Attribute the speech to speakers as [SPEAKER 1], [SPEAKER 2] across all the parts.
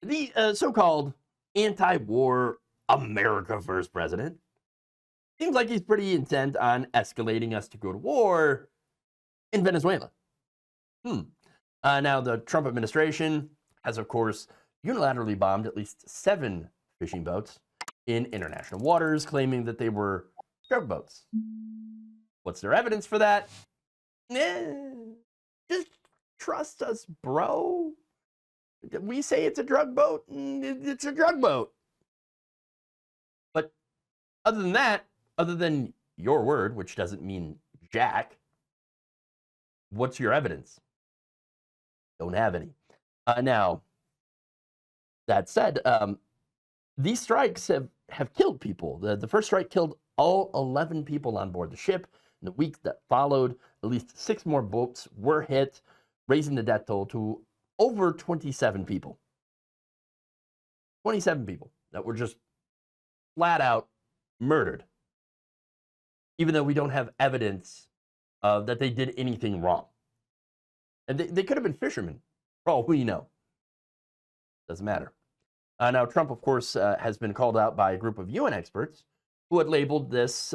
[SPEAKER 1] The so-called anti-war America First president seems like he's pretty intent on escalating us to go to war in Venezuela. Hmm. Now, the Trump administration has, of course, unilaterally bombed at least 7 fishing boats in international waters, claiming that they were drug boats. What's their evidence for that? Eh, just trust us, bro. We say it's a drug boat, it's a drug boat. But other than that, other than your word, which doesn't mean jack, what's your evidence? Don't have any. Now, that said, these strikes have killed people. The first strike killed all 11 people on board the ship. In the week that followed, at least 6 more boats were hit, raising the death toll to over 27 people. 27 people that were just flat out murdered, even though we don't have evidence that they did anything wrong. And they could have been fishermen, for all we know. Doesn't matter. Now, Trump, of course, has been called out by a group of UN experts who had labeled this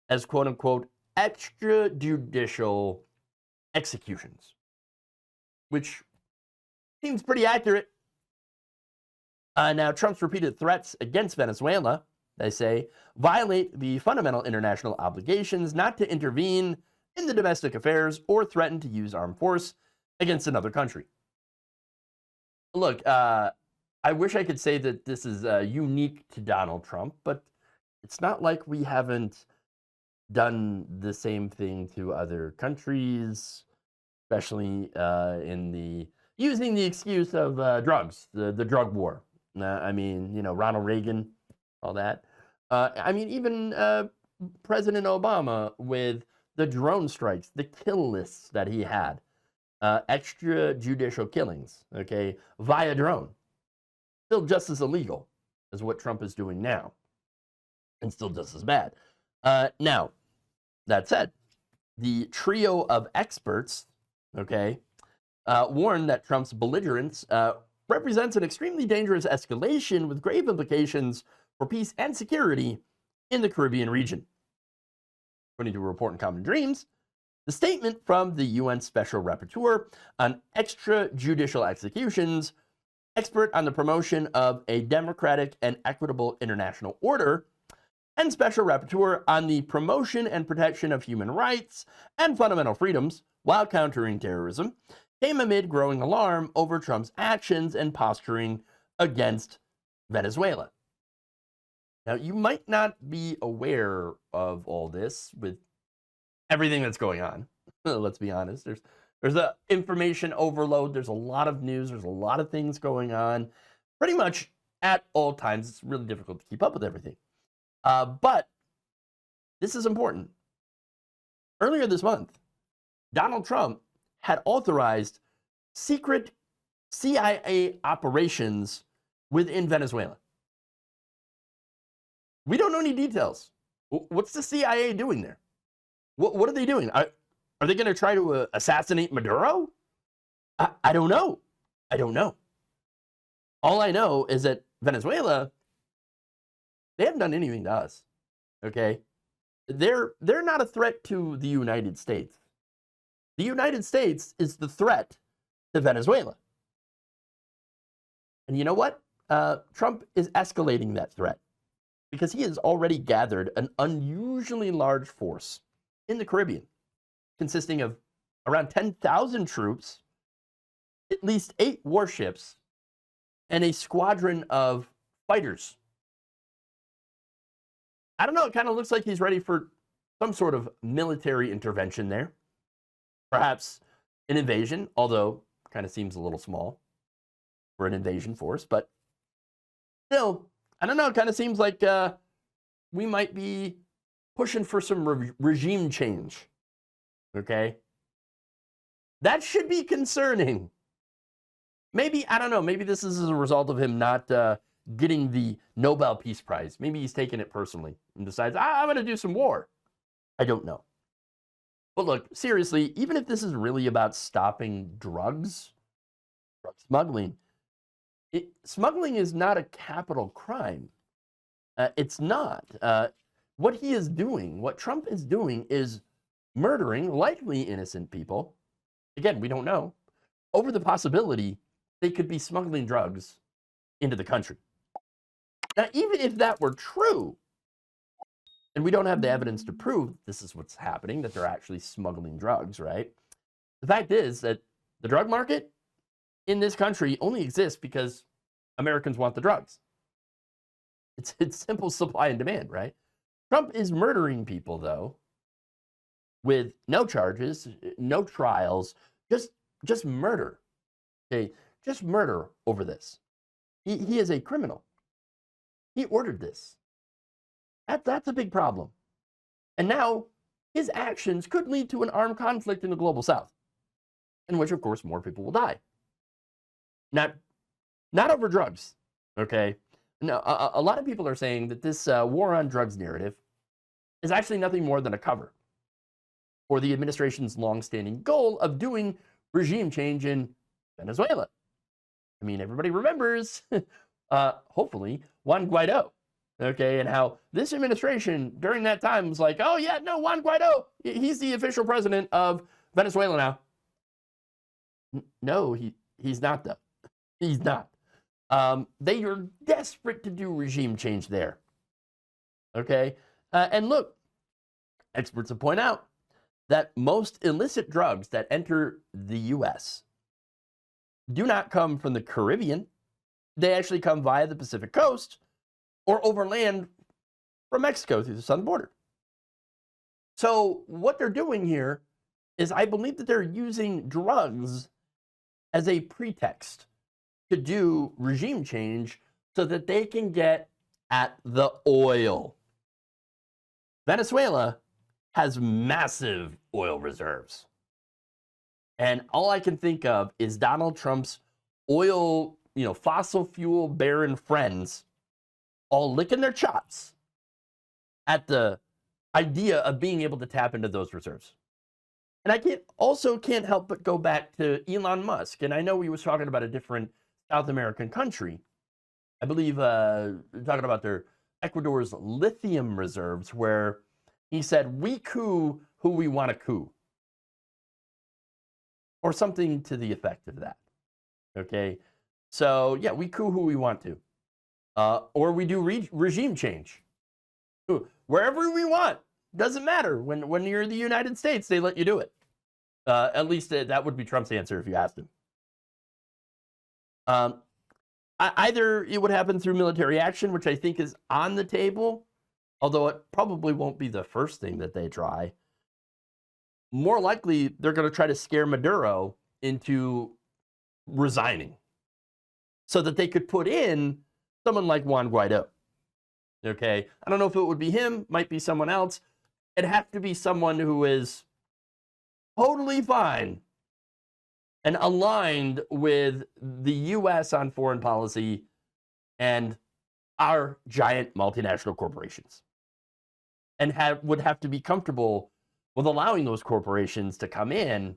[SPEAKER 1] as quote-unquote extrajudicial executions, which seems pretty accurate. Now, Trump's repeated threats against Venezuela, they say, violate the fundamental international obligations not to intervene in the domestic affairs or threaten to use armed force against another country. Look, I wish I could say that this is unique to Donald Trump, but it's not like we haven't done the same thing to other countries, especially in the using the excuse of drugs, the drug war. I mean, Ronald Reagan, all that. I mean, even President Obama with the drone strikes, the kill lists that he had, extrajudicial killings, okay, via drone. Still just as illegal as what Trump is doing now, and still just as bad. Now, that said, the trio of experts, okay, warned that Trump's belligerence represents an extremely dangerous escalation with grave implications for peace and security in the Caribbean region. According to a report in Common Dreams, the statement from the UN Special Rapporteur on extrajudicial executions, expert on the promotion of a democratic and equitable international order, and Special Rapporteur on the promotion and protection of human rights and fundamental freedoms while countering terrorism, came amid growing alarm over Trump's actions and posturing against Venezuela. Now, you might not be aware of all this with everything that's going on. Let's be honest. There's a information overload. There's a lot of news. There's a lot of things going on. Pretty much at all times. It's really difficult to keep up with everything. But this is important. Earlier this month, Donald Trump had authorized secret CIA operations within Venezuela. We don't know any details. What's the CIA doing there? What are they doing? Are they going to try to assassinate Maduro? I don't know. I don't know. All I know is that Venezuela, they haven't done anything to us. Okay? They're not a threat to the United States. The United States is the threat to Venezuela. And you know what? Trump is escalating that threat because he has already gathered an unusually large force in the Caribbean, consisting of around 10,000 troops, at least 8 warships, and a squadron of fighters. I don't know, it kind of looks like he's ready for some sort of military intervention there. Perhaps an invasion, although kind of seems a little small for an invasion force, but still, I don't know, it kind of seems like we might be pushing for some regime change, okay? That should be concerning. Maybe, I don't know, maybe this is as a result of him not getting the Nobel Peace Prize. Maybe he's taking it personally and decides, I'm going to do some war. I don't know. But look, seriously, even if this is really about stopping drug smuggling, Smuggling is not a capital crime. It's not. What he is doing, what Trump is doing, is murdering likely innocent people. Again, we don't know. Over the possibility they could be smuggling drugs into the country. Now, even if that were true, and we don't have the evidence to prove this is what's happening, that they're actually smuggling drugs, right? The fact is that the drug market in this country only exists because Americans want the drugs. It's simple supply and demand, right? Trump is murdering people, though, with no charges, no trials, just murder. Okay, just murder over this. He is a criminal. He ordered this. That's a big problem. And now his actions could lead to an armed conflict in the global south, in which, of course, more people will die. Not over drugs, okay? No, a lot of people are saying that this war on drugs narrative is actually nothing more than a cover for the administration's longstanding goal of doing regime change in Venezuela. I mean, everybody remembers, hopefully, Juan Guaido, okay, and how this administration during that time was like, oh yeah, no, Juan Guaido, he's the official president of Venezuela now. No, he's not, though. He's not. They are desperate to do regime change there. Okay? And look, experts have pointed out that most illicit drugs that enter the U.S. do not come from the Caribbean. They actually come via the Pacific coast or overland from Mexico through the southern border. So what they're doing here is, I believe that they're using drugs as a pretext to do regime change so that they can get at the oil. Venezuela has massive oil reserves. And all I can think of is Donald Trump's oil, fossil fuel baron friends all licking their chops at the idea of being able to tap into those reserves. And I can't help but go back to Elon Musk. And I know he was talking about a different South American country. I believe talking about their Ecuador's lithium reserves, where he said, we coup who we want to coup. Or something to the effect of that. Okay? So, yeah, we coup who we want to. Or we do regime change. Wherever we want. Doesn't matter. When you're in the United States, they let you do it. At least that would be Trump's answer if you asked him. Either it would happen through military action, which I think is on the table, although it probably won't be the first thing that they try. More likely, they're going to try to scare Maduro into resigning so that they could put in someone like Juan Guaido. Okay? I don't know if it would be him, might be someone else. It'd have to be someone who is totally fine and aligned with the U.S. on foreign policy and our giant multinational corporations, and would have to be comfortable with allowing those corporations to come in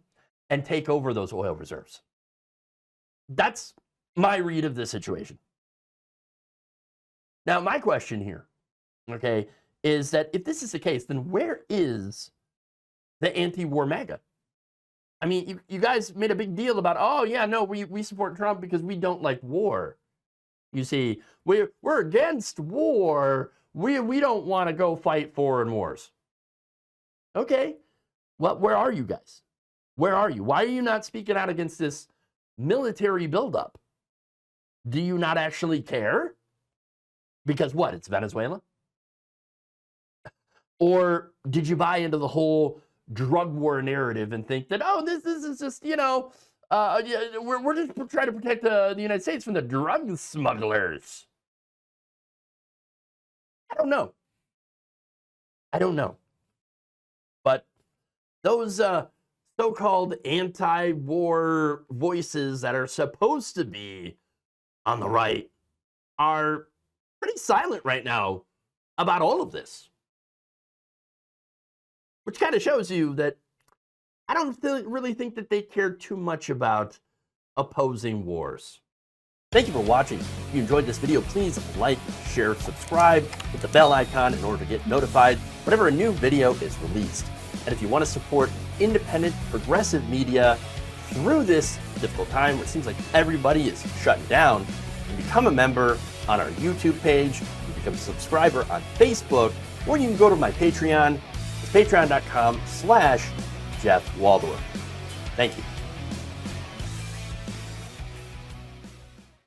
[SPEAKER 1] and take over those oil reserves. That's my read of the situation. Now, my question here, okay, is that if this is the case, then where is the anti-war MAGA? I mean, you guys made a big deal about, oh, yeah, no, we support Trump because we don't like war. You see, we're against war. We don't want to go fight foreign wars. Okay, well, where are you guys? Where are you? Why are you not speaking out against this military buildup? Do you not actually care? Because what, it's Venezuela? Or did you buy into the whole drug war narrative and think that, oh, this is just, we're just trying to protect the United States from the drug smugglers? I don't know. But those so-called anti-war voices that are supposed to be on the right are pretty silent right now about all of this. Which kind of shows you that I don't really think that they care too much about opposing wars. Thank you for watching. If you enjoyed this video, please like, share, subscribe, hit the bell icon in order to get notified whenever a new video is released. And if you want to support independent, progressive media through this difficult time where it seems like everybody is shutting down, you can become a member on our YouTube page, you can become a subscriber on Facebook, or you can go to my Patreon. It's patreon.com/Jeff Waldorf. Thank you.